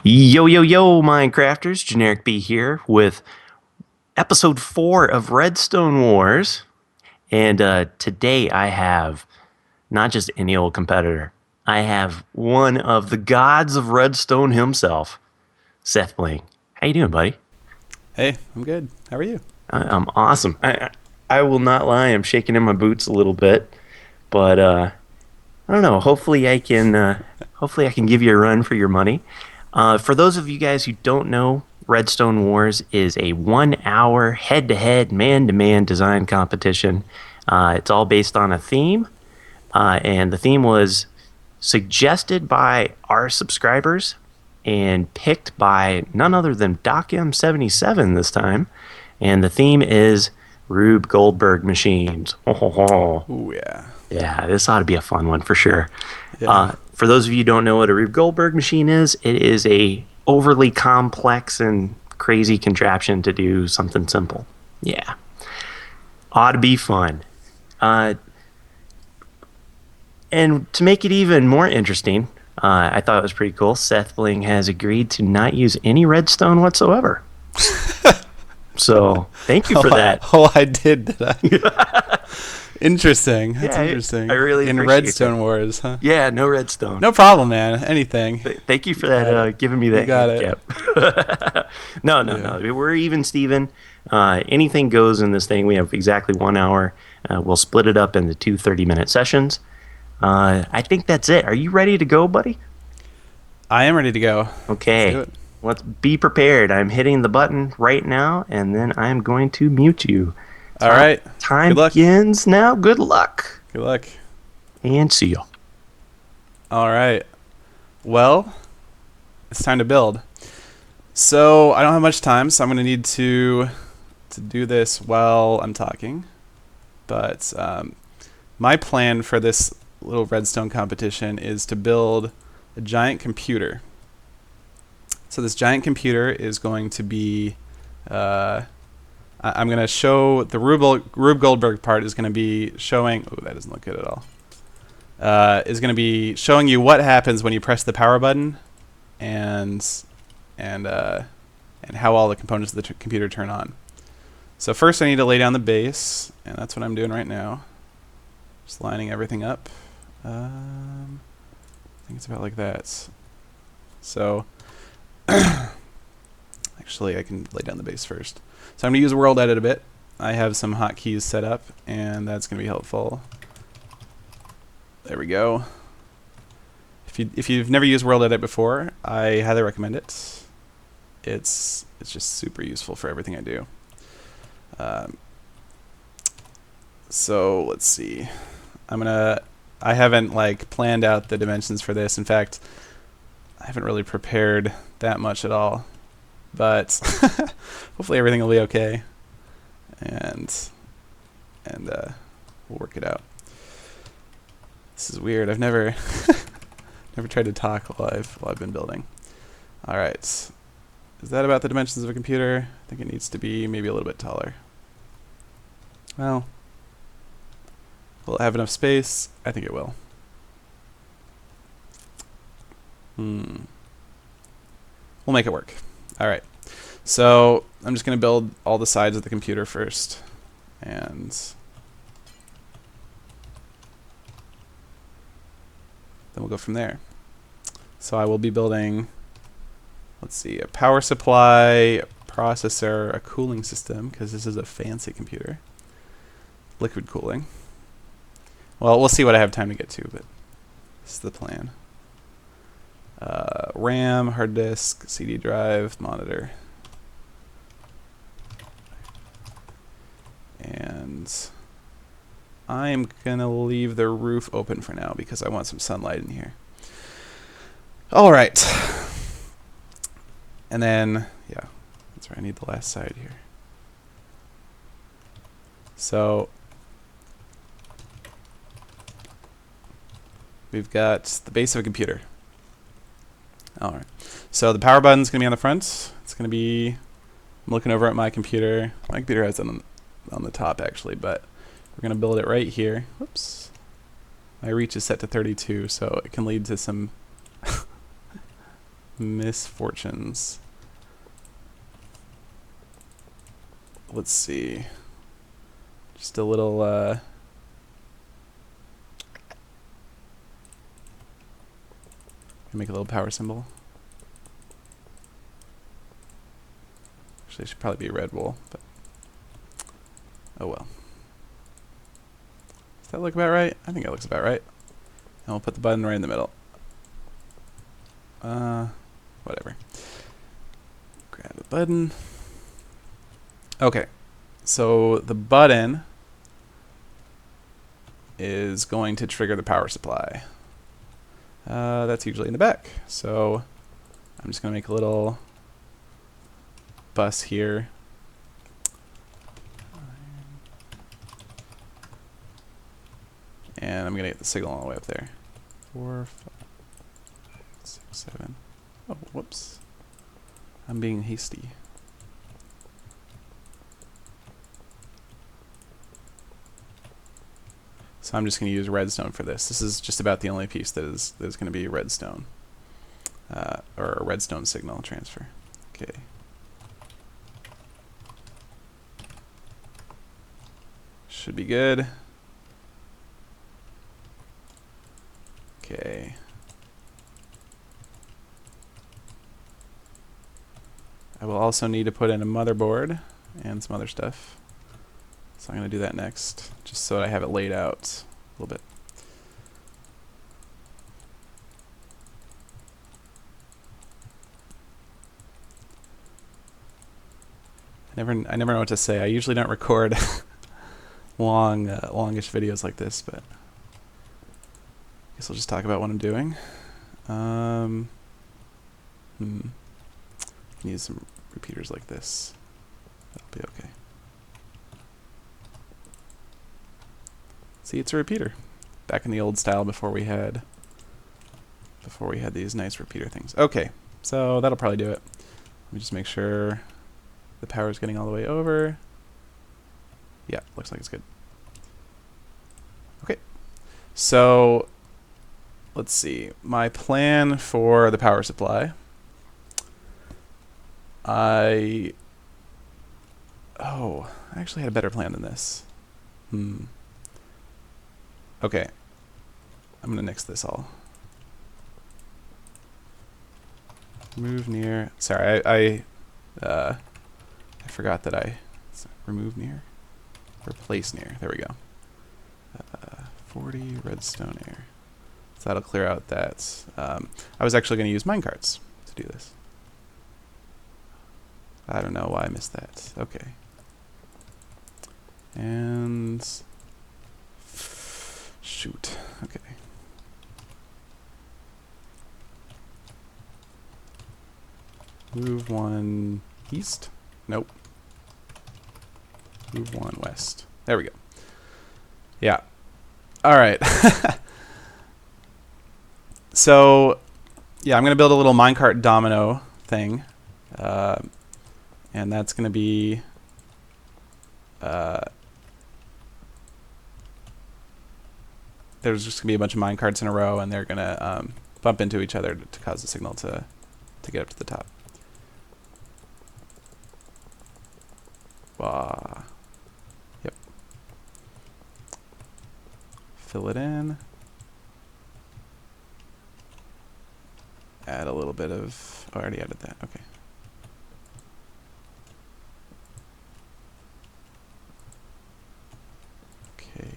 Yo, yo, yo, Minecrafters. GenerikB here with episode 4 of Redstone Wars. And today I have not just any old competitor, I have one of the gods of Redstone himself, Seth Bling. How you doing, buddy? Hey, I'm good. How are you? I'm awesome. I will not lie, I'm shaking in my boots a little bit, but I don't know. Hopefully I can give you a run for your money. For those of you guys who don't know, Redstone Wars is a 1 hour head-to-head, man-to-man design competition. It's all based on a theme, and the theme was suggested by our subscribers and picked by none other than DocM77 this time. And the theme is Rube Goldberg machines. Ooh, yeah. Yeah, this ought to be a fun one for sure. Yeah. For those of you who don't know what a Rube Goldberg machine is, it is a overly complex and crazy contraption to do something simple. Yeah, ought to be fun. Uh, and to make it even more interesting, I thought it was pretty cool. Seth Bling has agreed to not use any redstone whatsoever. So thank you for that. I did I? Interesting. That's interesting. I really In appreciate Redstone that. Wars, huh? Yeah, no redstone. No problem, man. Anything. Thank you for that, giving me that. You got it. Handicap. No, we're even, Steven. Anything goes in this thing. We have exactly 1 hour. We'll split it up into two 30-minute sessions. I think that's it. Are you ready to go, buddy? I am ready to go. Okay. Let's do it. Let's be prepared. I'm hitting the button right now, and then I'm going to mute you. All right. Time Good luck. begins now. Good luck. Good luck. And see you. All right. Well, it's time to build. So I don't have much time, so I'm going to need to do this while I'm talking. But my plan for this little redstone competition is to build a giant computer. So this giant computer is going to be, I'm going to show the Rube Goldberg part is going to be showing, oh, that doesn't look good at all, is going to be showing you what happens when you press the power button and how all the components of the computer turn on. So first I need to lay down the base, and that's what I'm doing right now. Just lining everything up. I think it's about like that. So actually I can lay down the base first. So I'm going to use World Edit a bit. I have some hotkeys set up, and that's going to be helpful. There we go. If you've never used World Edit before, I highly recommend it. It's just super useful for everything I do. So let's see. I haven't like planned out the dimensions for this. In fact, I haven't really prepared that much at all. But hopefully everything will be okay, and we'll work it out. This is weird. I've never never tried to talk while I've been building. All right, is that about the dimensions of a computer? I think it needs to be maybe a little bit taller. Well, will it have enough space? I think it will. We'll make it work. All right, so I'm just going to build all the sides of the computer first, and then we'll go from there. So I will be building, let's see, a power supply, a processor, a cooling system, because this is a fancy computer, liquid cooling. Well, we'll see what I have time to get to, but this is the plan. RAM, hard disk, CD drive, monitor. And I'm going to leave the roof open for now because I want some sunlight in here. All right. And then, yeah, that's where I need the last side here. So we've got the base of a computer. All right. So the power button's going to be on the front. It's going to be, I'm looking over at my computer. My computer has it on the top, actually, but we're going to build it right here. Whoops. My reach is set to 32, so it can lead to some misfortunes. Let's see. Just a little make a little power symbol. Actually, it should probably be a red wool, but oh well. Does that look about right? I think it looks about right. And we'll put the button right in the middle. Whatever. Grab the button. Okay, so the button is going to trigger the power supply. That's usually in the back. So I'm just going to make a little bus here. And I'm going to get the signal all the way up there. 4, 5, 6, 7. Oh, whoops. I'm being hasty. So I'm just going to use redstone for this. This is just about the only piece that is going to be redstone. Or a redstone signal transfer. Okay. Should be good. Okay. I will also need to put in a motherboard and some other stuff. So I'm going to do that next, just so I have it laid out a little bit. I never know what to say. I usually don't record longish videos like this, but I guess I'll just talk about what I'm doing. Can use some repeaters like this. That'll be okay. See, it's a repeater. Back in the old style before we had these nice repeater things. Okay, so that'll probably do it. Let me just make sure the power is getting all the way over. Yeah, looks like it's good. Okay, so let's see. My plan for the power supply. I actually had a better plan than this. Okay, I'm gonna nix this all. Remove near. Sorry, I forgot that remove near, replace near. There we go. 40 redstone air. So that'll clear out that. I was actually going to use minecarts to do this. I don't know why I missed that. Okay. And shoot. Okay. Move one east. Nope. Move one west. There we go. Yeah. All right. So, yeah, I'm going to build a little minecart domino thing. And that's going to be there's just going to be a bunch of minecarts in a row, and they're going to bump into each other to cause the signal to get up to the top. Yep. Fill it in. Add a little bit of... Oh, I already added that. Okay. Okay.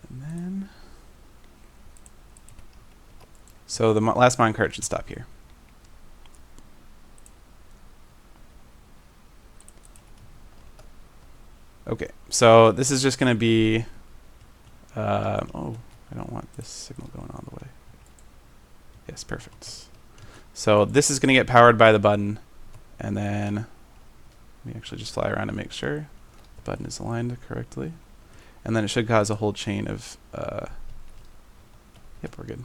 And then... So the last minecart should stop here. Okay, so this is just going to be... oh, I don't want this signal going all the way. Yes, perfect. So this is going to get powered by the button, and then let me actually just fly around and make sure the button is aligned correctly. And then it should cause a whole chain of... yep, we're good.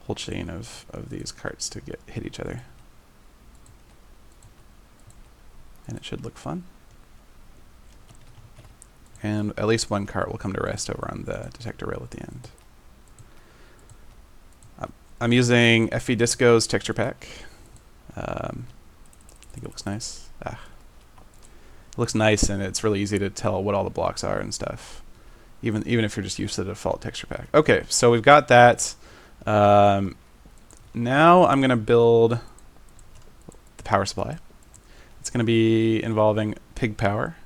Whole chain of these carts to hit each other. And it should look fun. And at least one cart will come to rest over on the detector rail at the end. I'm using FE Disco's texture pack. I think it looks nice. It looks nice, and it's really easy to tell what all the blocks are and stuff, even if you're just used to the default texture pack. Okay, so we've got that. Now I'm going to build the power supply. It's going to be involving pig power.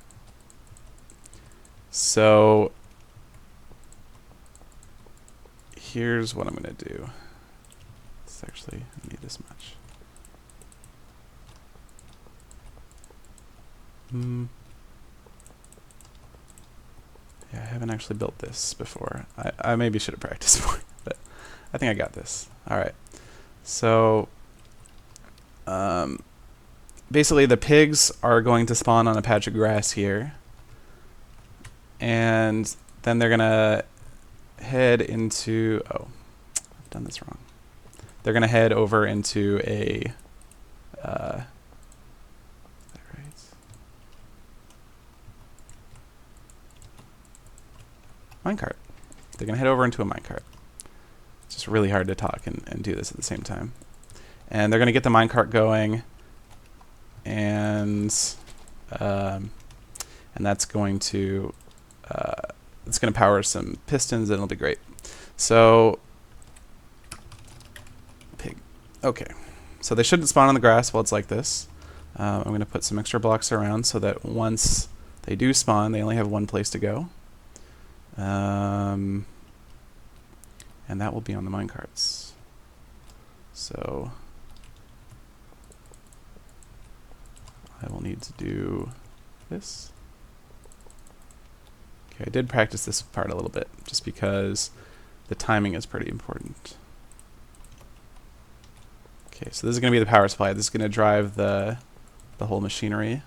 So here's what I'm going to do. It's actually, I need this much. Yeah, I haven't actually built this before. I maybe should have practiced more, but I think I got this. All right. So basically the pigs are going to spawn on a patch of grass here. And then they're going to head into... Oh, I've done this wrong. They're going to head over into a... minecart. They're going to head over into a minecart. It's just really hard to talk and do this at the same time. And they're going to get the minecart going, and that's going to it's going to power some pistons, and it'll be great. So, pig. Okay. So they shouldn't spawn on the grass while it's like this. I'm going to put some extra blocks around so that once they do spawn, they only have one place to go. And that will be on the minecarts. So I will need to do this. Okay, I did practice this part a little bit just because the timing is pretty important. Okay, so this is going to be the power supply. This is going to drive the whole machinery.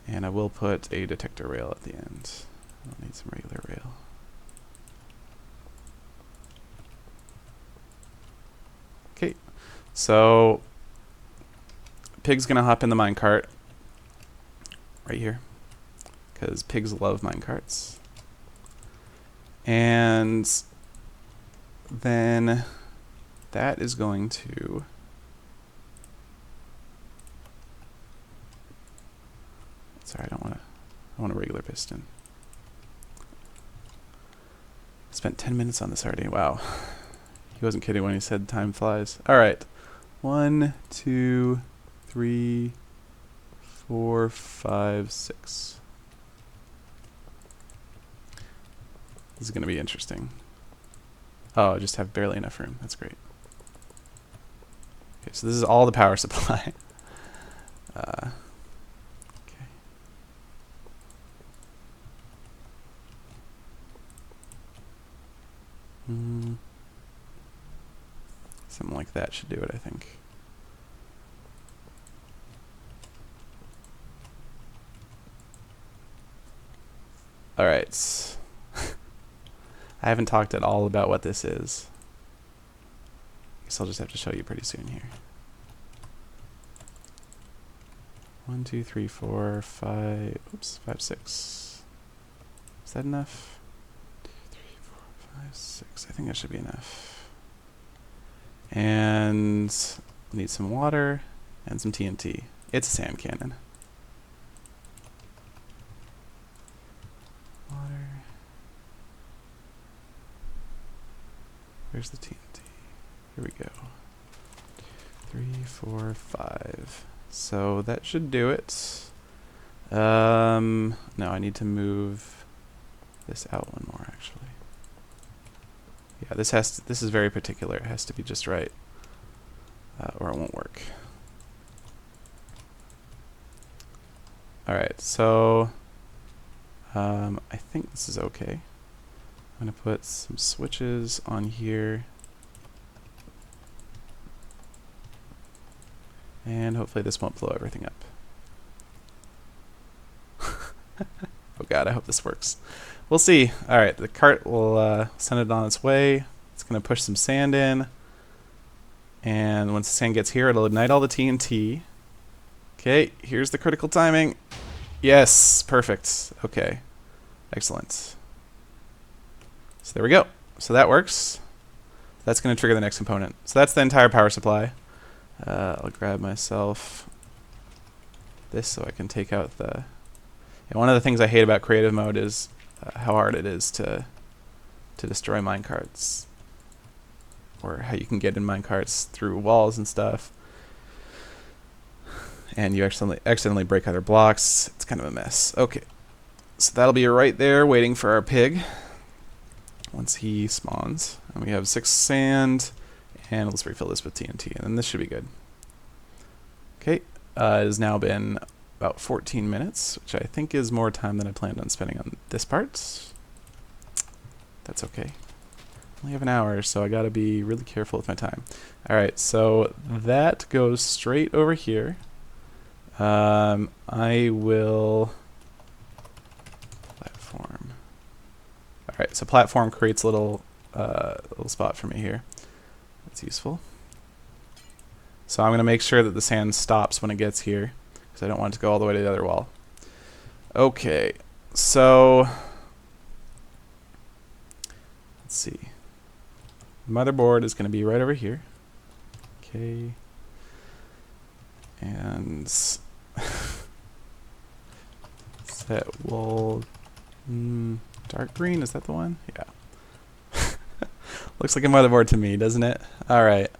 And I will put a detector rail at the end. I'll need some regular rail. Okay, so pig's gonna hop in the minecart right here because pigs love minecarts. And then that is going to sorry, I want a regular piston. Spent 10 minutes on this already. Wow. He wasn't kidding when he said time flies. All right. 1, 2, 3, 4, 5, 6. This is going to be interesting. Oh, I just have barely enough room. That's great. Okay, so this is all the power supply. Okay. Something like that should do it, I think. All right. I haven't talked at all about what this is. I guess I'll just have to show you pretty soon here. 1, 2, 3, 4, 5. Oops, 5, 6. Is that enough? 2, 3, 4, 5, 6. I think that should be enough. And need some water and some TNT. It's a sand cannon. Water. Where's the TNT? Here we go. 3, 4, 5. So that should do it. No, I need to move this out one more actually. Yeah, this is very particular. It has to be just right, or it won't work. All right, so I think this is okay. I'm gonna put some switches on here, and hopefully this won't blow everything up. Oh God, I hope this works. We'll see. All right, the cart will send it on its way. It's going to push some sand in. And once the sand gets here, it'll ignite all the TNT. Okay, here's the critical timing. Yes, perfect. Okay, excellent. So there we go. So that works. That's going to trigger the next component. So that's the entire power supply. I'll grab myself this so I can take out the... And one of the things I hate about creative mode is how hard it is to destroy minecarts. Or how you can get in minecarts through walls and stuff. And you accidentally break other blocks. It's kind of a mess. Okay. So that'll be right there waiting for our pig once he spawns. And we have 6 sand. And let's refill this with TNT. And then this should be good. Okay. It has now been about 14 minutes, which I think is more time than I planned on spending on this part. That's okay. I only have an hour, so I gotta be really careful with my time. Alright, so that goes straight over here. I will... Platform. Alright, so platform creates a little spot for me here. That's useful. So I'm going to make sure that the sand stops when it gets here, because I don't want it to go all the way to the other wall. Okay, so... Let's see. Motherboard is going to be right over here. Okay. And... set wool... dark green, is that the one? Yeah. Looks like a motherboard to me, doesn't it? Alright.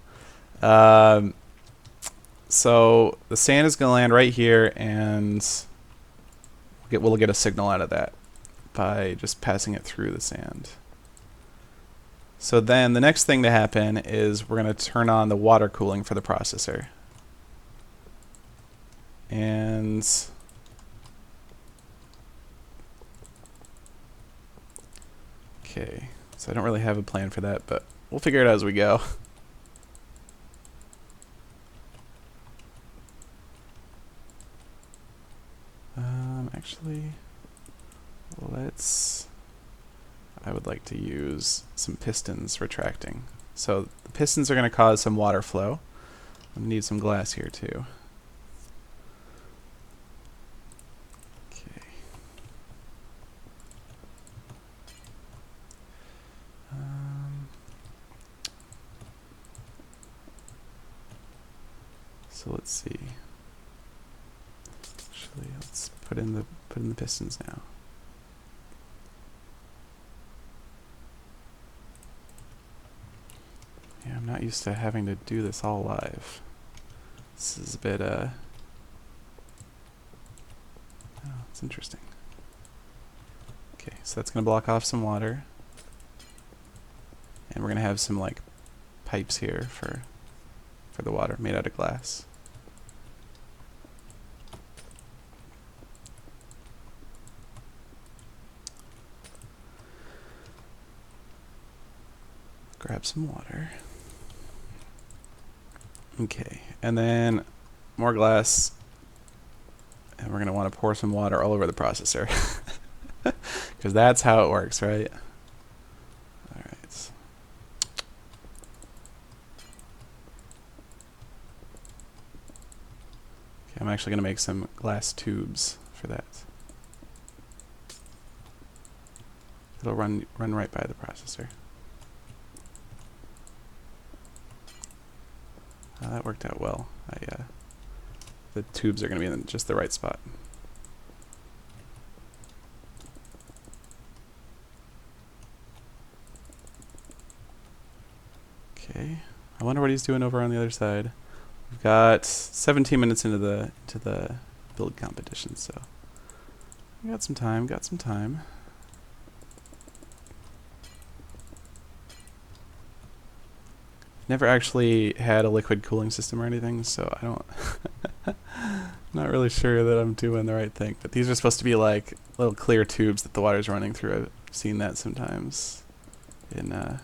So the sand is going to land right here, and we'll get a signal out of that by just passing it through the sand. So then the next thing to happen is we're going to turn on the water cooling for the processor. And okay, so I don't really have a plan for that, but we'll figure it out as we go. Actually, I would like to use some pistons retracting. So the pistons are going to cause some water flow. I'm going to need some glass here too. Okay. So let's see. Actually, let's put in the pistons now. Yeah, I'm not used to having to do this all live. This is a bit oh, it's interesting. Okay, so that's gonna block off some water. And we're gonna have some like pipes here for the water made out of glass. Grab some water. Okay, and then more glass, and we're going to want to pour some water all over the processor. Because that's how it works, right? Alright. Okay, I'm actually going to make some glass tubes for that. It'll run right by the processor. That worked out well. The tubes are going to be in just the right spot. Okay. I wonder what he's doing over on the other side. We've got 17 minutes into the build competition, so we got some time. Never actually had a liquid cooling system or anything, so I don't not really sure that I'm doing the right thing. But these are supposed to be like little clear tubes that the water's running through. I've seen that sometimes in I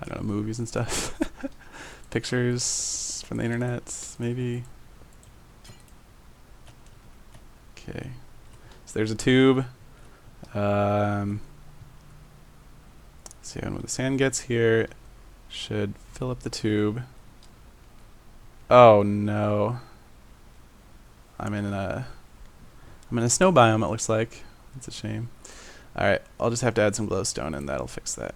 don't know, movies and stuff. Pictures from the internet, maybe. Okay. So there's a tube. See, when the sand gets here, should fill up the tube. Oh no. I'm in a snow biome, it looks like. That's a shame. Alright, I'll just have to add some glowstone and that'll fix that.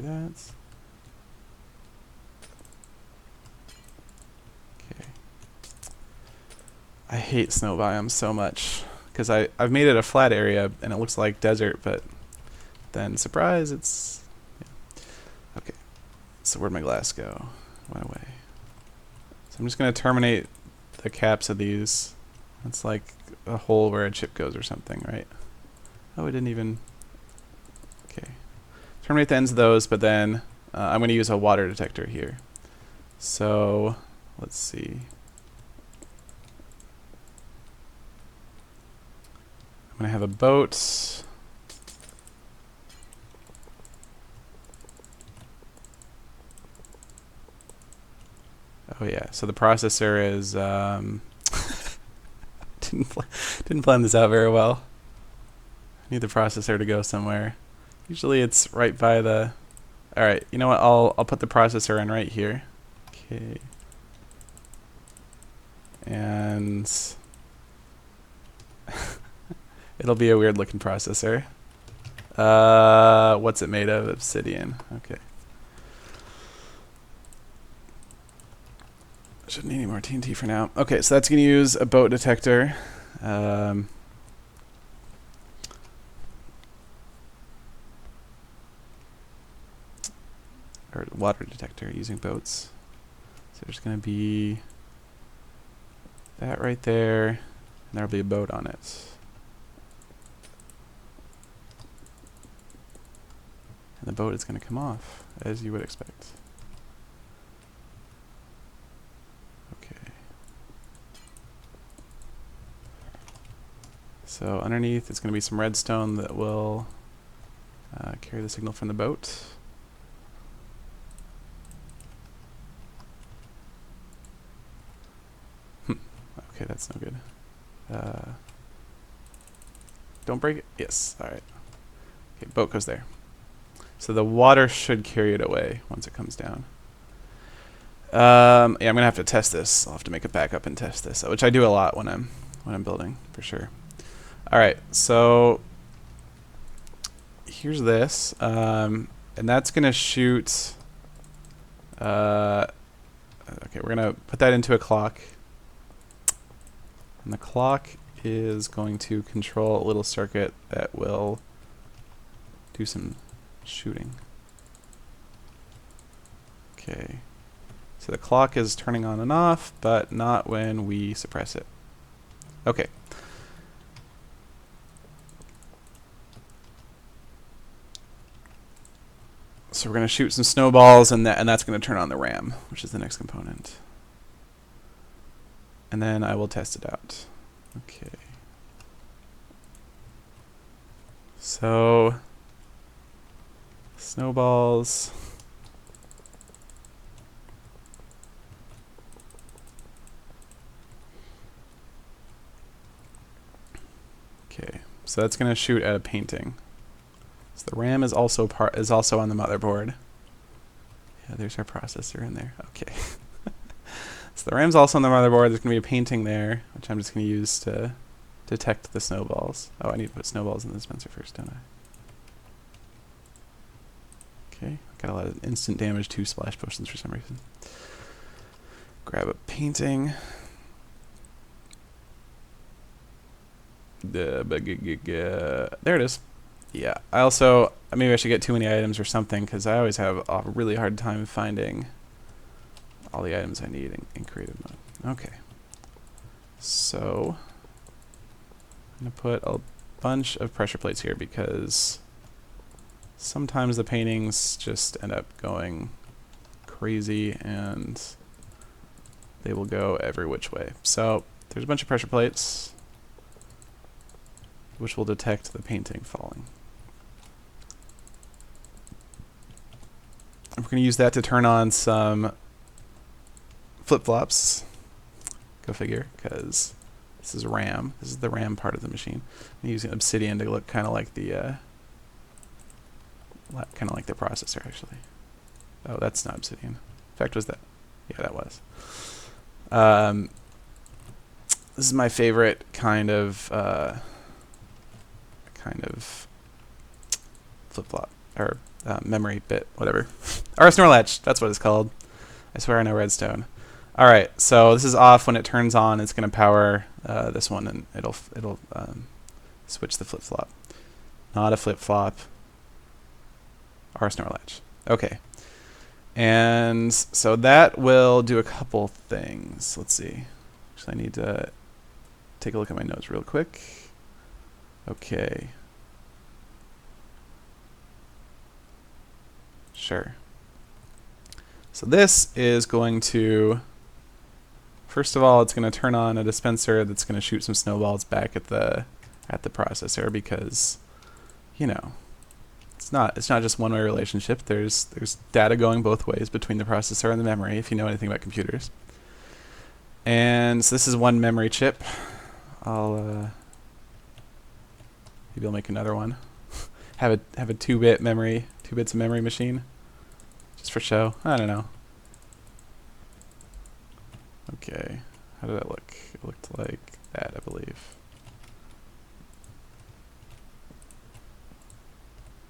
that. Okay. I hate snow biomes so much because I've made it a flat area and it looks like desert, but then surprise, it's yeah. Okay. So where'd my glass go? Went away. So I'm just gonna terminate the caps of these. It's like a hole where a chip goes or something, right? Oh, it didn't even. Okay. Terminate the ends of those, but then I'm going to use a water detector here. So let's see. I'm going to have a boat. Oh yeah, so the processor is didn't plan this out very well. I need the processor to go somewhere. Usually it's right by the. All right, you know what? I'll put the processor in right here. Okay. And it'll be a weird looking processor. What's it made of? Obsidian. Okay. Shouldn't need any more TNT for now. Okay, so that's gonna use a boat detector. Or water detector using boats. So there's going to be that right there, and there'll be a boat on it. And the boat is going to come off, as you would expect. Okay. So underneath, it's going to be some redstone that will carry the signal from the boat. Okay, that's no good. Don't break it. Yes. All right. Okay, boat goes there. So the water should carry it away once it comes down. Yeah, I'm gonna have to test this. I'll have to make a backup and test this, which I do a lot when I'm building for sure. All right. So here's this, and that's gonna shoot. Okay, we're gonna put that into a clock. And the clock is going to control a little circuit that will do some shooting. Okay. So the clock is turning on and off, but not when we suppress it. Okay. So we're going to shoot some snowballs, and that's going to turn on the RAM, which is the next component. And then I will test it out. Okay. So snowballs. Okay. So that's going to shoot at a painting. So the RAM is also on the motherboard. Yeah, there's our processor in there. Okay. So the RAM's also on the motherboard. There's going to be a painting there, which I'm just going to use to detect the snowballs. Oh, I need to put snowballs in the dispenser first, don't I? Okay, got a lot of instant damage to splash potions for some reason. Grab a painting. There it is. Yeah, maybe I should get too many items or something, because I always have a really hard time finding all the items I need in creative mode. Okay. So I'm going to put a bunch of pressure plates here because sometimes the paintings just end up going crazy and they will go every which way. So there's a bunch of pressure plates which will detect the painting falling. We're going to use that to turn on some flip-flops. Go figure, because this is RAM. This is the RAM part of the machine. I'm using obsidian to look kind of like the processor, actually. Oh, that's not obsidian. In fact, was that? Yeah, that was. This is my favorite kind of flip-flop, or memory bit, whatever. RS NOR latch, that's what it's called. I swear I know Redstone. All right, so this is off. When it turns on, it's going to power this one, and it'll switch the flip-flop. Not a flip-flop. RS NOR latch. Okay. And so that will do a couple things. Let's see. Actually, I need to take a look at my notes real quick. Okay. Sure. So this is going to, first of all, it's going to turn on a dispenser that's going to shoot some snowballs back at the processor because, you know, it's not just one-way relationship. There's data going both ways between the processor and the memory, if you know anything about computers. And so this is one memory chip. Maybe I'll make another one. have a 2-bit memory, 2 bits of memory machine, just for show. I don't know. Okay, how did that look? It looked like that, I believe.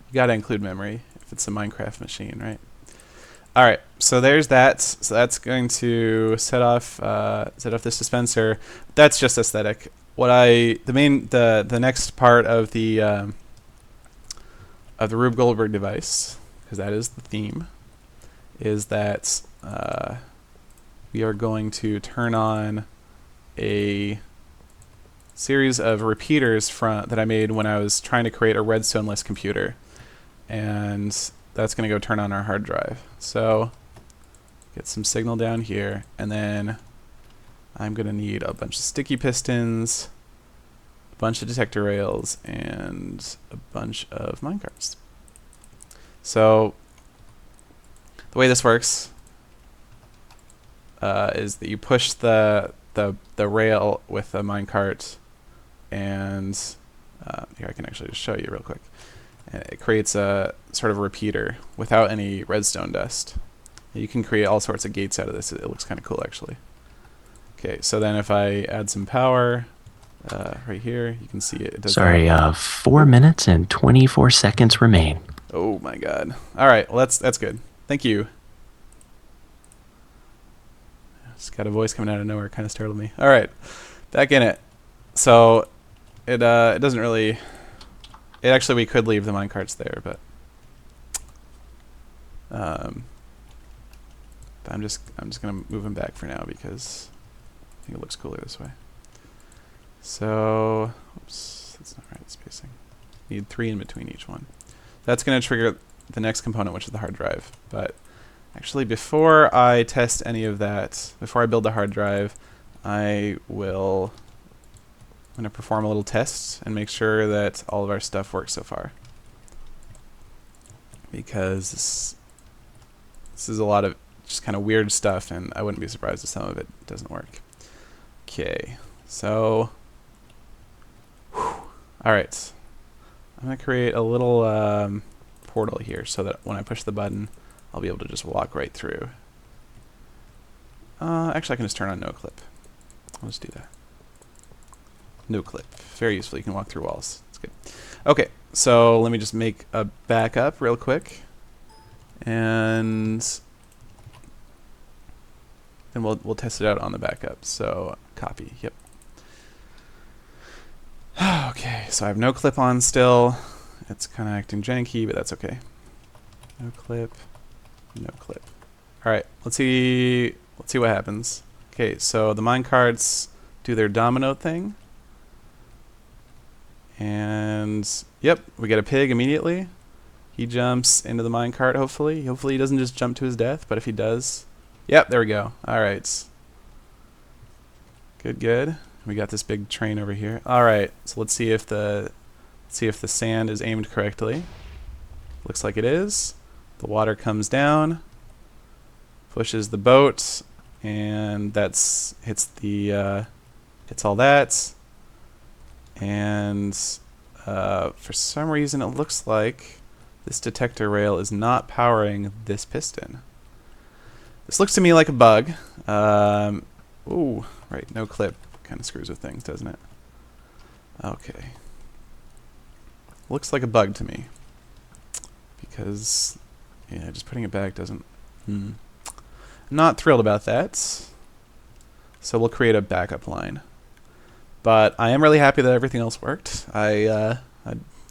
You gotta include memory if it's a Minecraft machine, right? All right, so there's that. So that's going to set off this dispenser. That's just aesthetic. The next part of the Rube Goldberg device, because that is the theme, is that we are going to turn on a series of repeaters that I made when I was trying to create a Redstone-less computer. And that's going to go turn on our hard drive. So get some signal down here, and then I'm going to need a bunch of sticky pistons, a bunch of detector rails, and a bunch of minecarts. So the way this works is that you push the rail with a minecart, and here I can actually just show you real quick. It creates a sort of repeater without any redstone dust. You can create all sorts of gates out of this. It looks kind of cool, actually. Okay, so then if I add some power right here, you can see it does Sorry, that. 4 minutes and 24 seconds remain. Oh my god. All right, well that's good. Thank you. Just got a voice coming out of nowhere, kind of startled me. All right, back in it. So it doesn't really. Actually, we could leave the minecarts there, but I'm just gonna move them back for now because I think it looks cooler this way. So, oops, that's not right spacing. Need 3 in between each one. That's gonna trigger the next component, which is the hard drive. But actually, before I test any of that, before I build the hard drive, I'm going to perform a little test and make sure that all of our stuff works so far. Because this is a lot of just kind of weird stuff, and I wouldn't be surprised if some of it doesn't work. Okay, so, alright. I'm going to create a little portal here so that when I push the button, I'll be able to just walk right through. Actually, I can just turn on no clip. I'll just do that. No clip. Very useful. You can walk through walls. It's good. Okay, so let me just make a backup real quick. And then we'll test it out on the backup. So copy. Yep. Okay, so I have no clip on still. It's kind of acting janky, but that's okay. No clip. No clip. All right, let's see what happens. Okay, so the minecarts do their domino thing. And yep, we get a pig immediately. He jumps into the minecart, hopefully. Hopefully he doesn't just jump to his death, but if he does, yep, there we go. All right. Good. We got this big train over here. All right, so let's see if the sand is aimed correctly. Looks like it is. The water comes down, pushes the boat, and hits all that. And for some reason it looks like this detector rail is not powering this piston. This looks to me like a bug. Ooh, right, no clip. Kind of screws with things, doesn't it? Okay. Looks like a bug to me. because yeah, just putting it back doesn't. Not thrilled about that. So we'll create a backup line. But I am really happy that everything else worked. I'm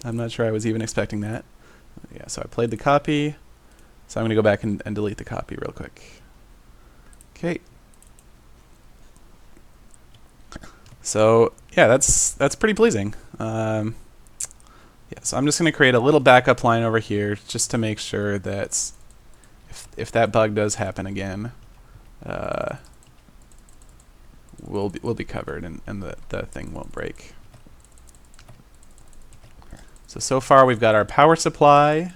not sure I was even expecting that. Yeah, so I played the copy. So I'm going to go back and delete the copy real quick. Okay. So yeah, that's pretty pleasing. Yeah, so I'm just going to create a little backup line over here just to make sure that if that bug does happen again, we'll be covered and the thing won't break. So far we've got our power supply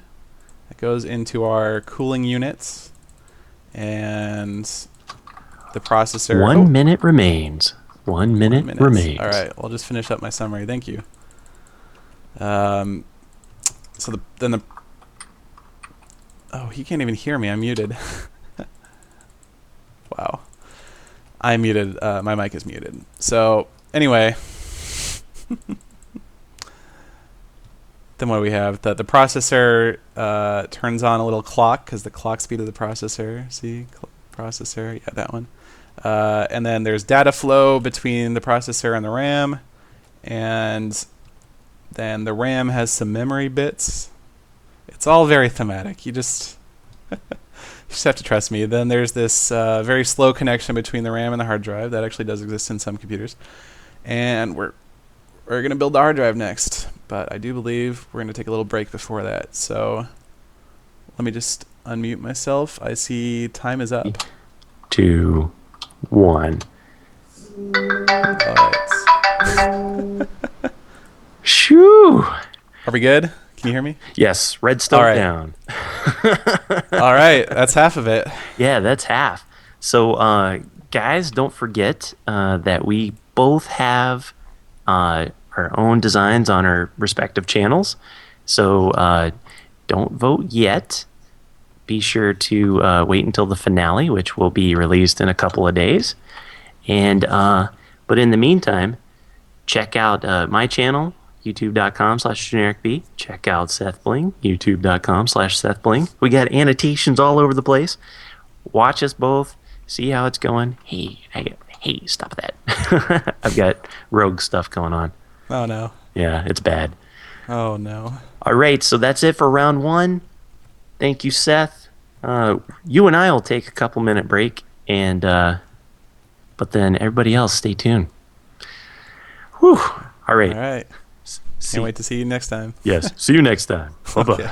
that goes into our cooling units and the processor. 1 minute remains. 1 minute 1 minute remains. All right, I'll just finish up my summary. Thank you. So then the oh, he can't even hear me. I'm muted. Wow. I'm muted. My mic is muted. So anyway, then what do we have? The processor turns on a little clock because the clock speed of the processor. See, processor. Yeah, that one. And then there's data flow between the processor and the RAM, and then the RAM has some memory bits. It's all very thematic. You just have to trust me. Then there's this very slow connection between the RAM and the hard drive. That actually does exist in some computers. And we're going to build the hard drive next. But I do believe we're going to take a little break before that. So let me just unmute myself. I see time is up. 2, 1. All right. Shoo! Are we good? Can you hear me? Yes, redstone All right. down. All right, that's half of it. Yeah, that's half. So, guys, don't forget that we both have our own designs on our respective channels. So, don't vote yet. Be sure to wait until the finale, which will be released in a couple of days. And but in the meantime, check out my channel, youtube.com/GenerikB. Check out Seth Bling, youtube.com/Seth Bling. We got annotations all over the place. Watch us both, see how it's going. Hey, stop that. I've got rogue stuff going on. Oh, no. Yeah, it's bad. Oh, no. All right, so that's it for round one. Thank you, Seth. You and I will take a couple-minute break, and but then everybody else, stay tuned. Whew. All right. All right. Can't wait to see you next time. Yes. See you next time. Bye-bye. Okay.